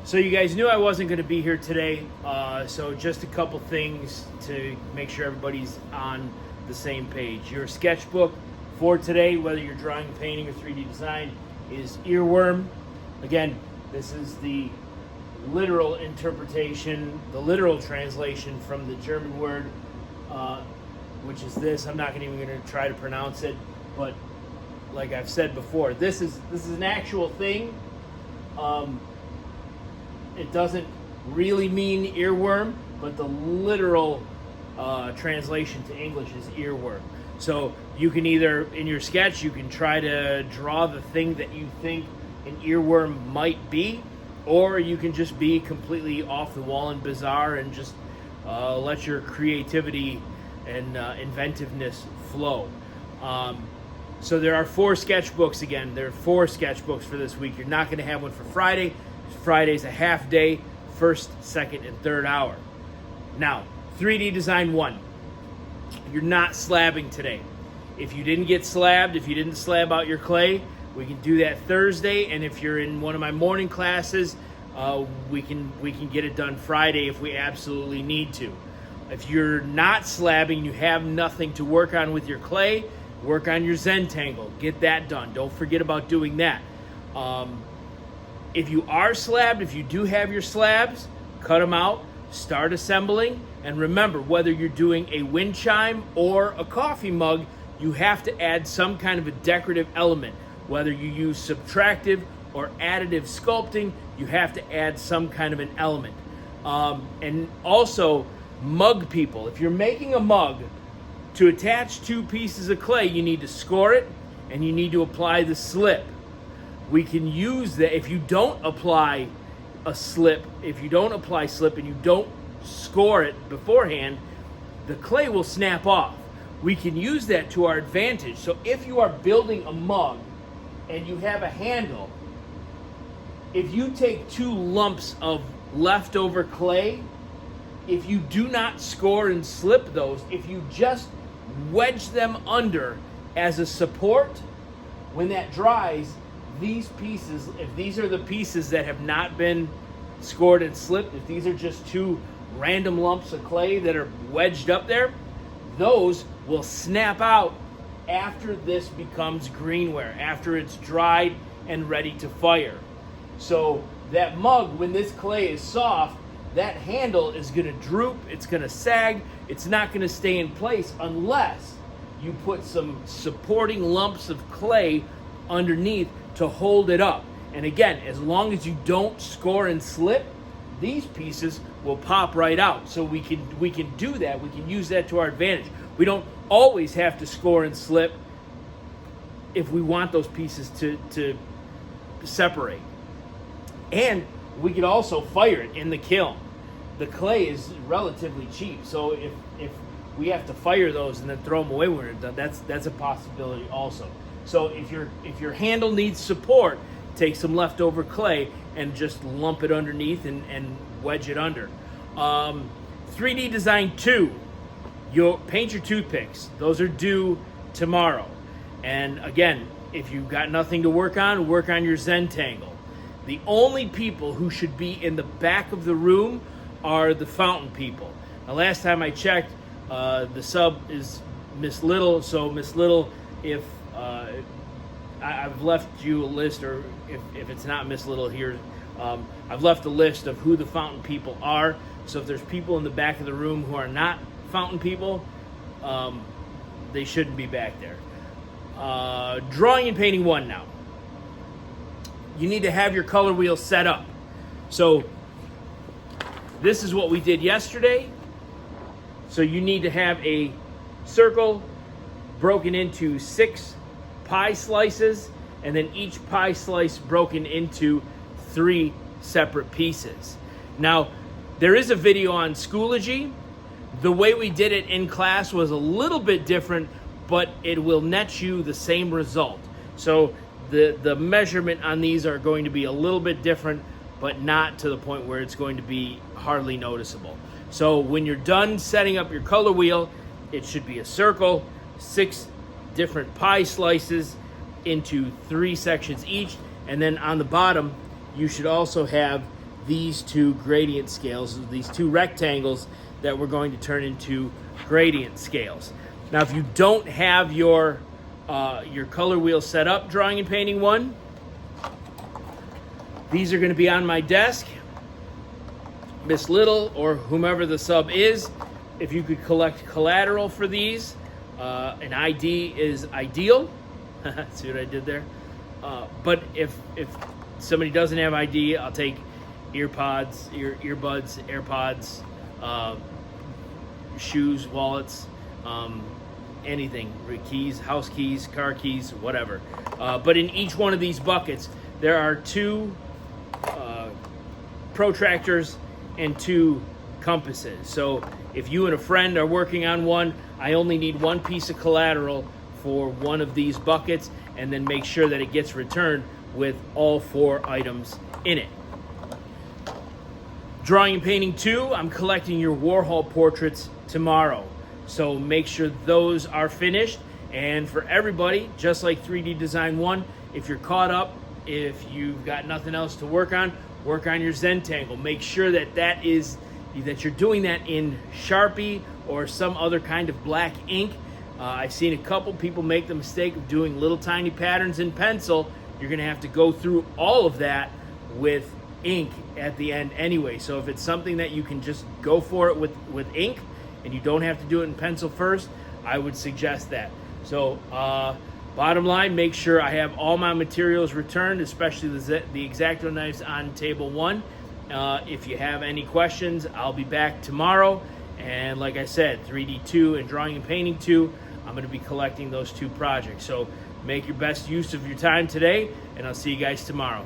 So you guys knew I wasn't going to be here today, so just a couple things to make sure everybody's on the same page. Your sketchbook for today, whether you're drawing, painting, or 3D design, is Earworm. Again, this is the literal interpretation, the literal translation from the German word, which is this. I'm not even going to try to pronounce it, but like I've said before, this is an actual thing. It doesn't really mean earworm, but the literal translation to English is earworm. So you can either, in your sketch, you can try to draw the thing that you think an earworm might be, or you can just be completely off the wall and bizarre and just let your creativity and inventiveness flow. So there are 4 sketchbooks again. There are 4 sketchbooks for this week. You're not going to have one for Friday. Friday's a half day, first, second, and third hour. Now, 3D Design 1. You're not slabbing today. If you didn't get slabbed, if you didn't slab out your clay, we can do that Thursday. And if you're in one of my morning classes, we can get it done Friday if we absolutely need to. If you're not slabbing, you have nothing to work on with your clay, work on your Zentangle. Get that done. Don't forget about doing that. If you are slabbed, if you do have your slabs, cut them out, start assembling, and remember, whether you're doing a wind chime or a coffee mug, you have to add some kind of a decorative element. Whether you use subtractive or additive sculpting, you have to add some kind of an element. And also, mug people, if you're making a mug, to attach 2 pieces of clay, you need to score it and you need to apply the slip. We can use that. If you don't apply a slip, and you don't score it beforehand, the clay will snap off. We can use that to our advantage. So if you are building a mug and you have a handle, if you take 2 lumps of leftover clay, if you do not score and slip those, if you just wedge them under as a support, when that dries, these pieces, if these are the pieces that have not been scored and slipped, if these are just 2 random lumps of clay that are wedged up there, those will snap out after this becomes greenware, after it's dried and ready to fire. So that mug, when this clay is soft, that handle is going to droop, it's going to sag, it's not going to stay in place unless you put some supporting lumps of clay underneath to hold it up. And again, as long as you don't score and slip, these pieces will pop right out. So we can do that. We can use that to our advantage. We don't always have to score and slip if we want those pieces to separate. And we could also fire it in the kiln. The clay is relatively cheap, so if we have to fire those and then throw them away when we're done, that's a possibility also. So if your handle needs support, take some leftover clay and just lump it underneath and wedge it under. 3D Design 2, you'll paint your toothpicks. Those are due tomorrow. And again, if you've got nothing to work on your Zentangle. The only people who should be in the back of the room are the fountain people. Now, last time I checked, the sub is Miss Little. So Miss Little, if I've left you a list, or if it's not Miss Little here, I've left a list of who the fountain people are. So if there's people in the back of the room who are not fountain people, they shouldn't be back there. Drawing and painting 1 now. You need to have your color wheel set up. So this is what we did yesterday. So you need to have a circle broken into 6 pie slices, and then each pie slice broken into 3 separate pieces. Now, there is a video on Schoology. The way we did it in class was a little bit different, but it will net you the same result. So the measurement on these are going to be a little bit different, but not to the point where it's going to be hardly noticeable. So when you're done setting up your color wheel, it should be a circle, 6 different pie slices into 3 sections each, and then on the bottom you should also have these two gradient scales, these two rectangles that we're going to turn into gradient scales. Now, if you don't have your color wheel set up, Drawing and Painting 1, these are going to be on my desk. Miss Little or whomever the sub is, if you could collect collateral for these, an ID is ideal. See what I did there? But if somebody doesn't have ID, I'll take earbuds, AirPods, shoes, wallets, anything, keys, house keys, car keys, whatever. But in each one of these buckets, there are 2 protractors and 2 compasses. So if you and a friend are working on one, I only need 1 piece of collateral for one of these buckets, and then make sure that it gets returned with all 4 items in it. Drawing and Painting 2, I'm collecting your Warhol portraits tomorrow. So make sure those are finished. And for everybody, just like 3D Design 1, if you're caught up, if you've got nothing else to work on your Zentangle. Make sure that you're doing that in Sharpie or some other kind of black ink. I've seen a couple people make the mistake of doing little tiny patterns in pencil. You're going to have to go through all of that with ink at the end anyway. So if it's something that you can just go for it with ink and you don't have to do it in pencil first, I would suggest that. So bottom line, make sure I have all my materials returned, especially the X-Acto knives on table 1. If you have any questions, I'll be back tomorrow. And like I said, 3D 2 and Drawing and Painting 2, I'm going to be collecting those 2 projects. So make your best use of your time today, and I'll see you guys tomorrow.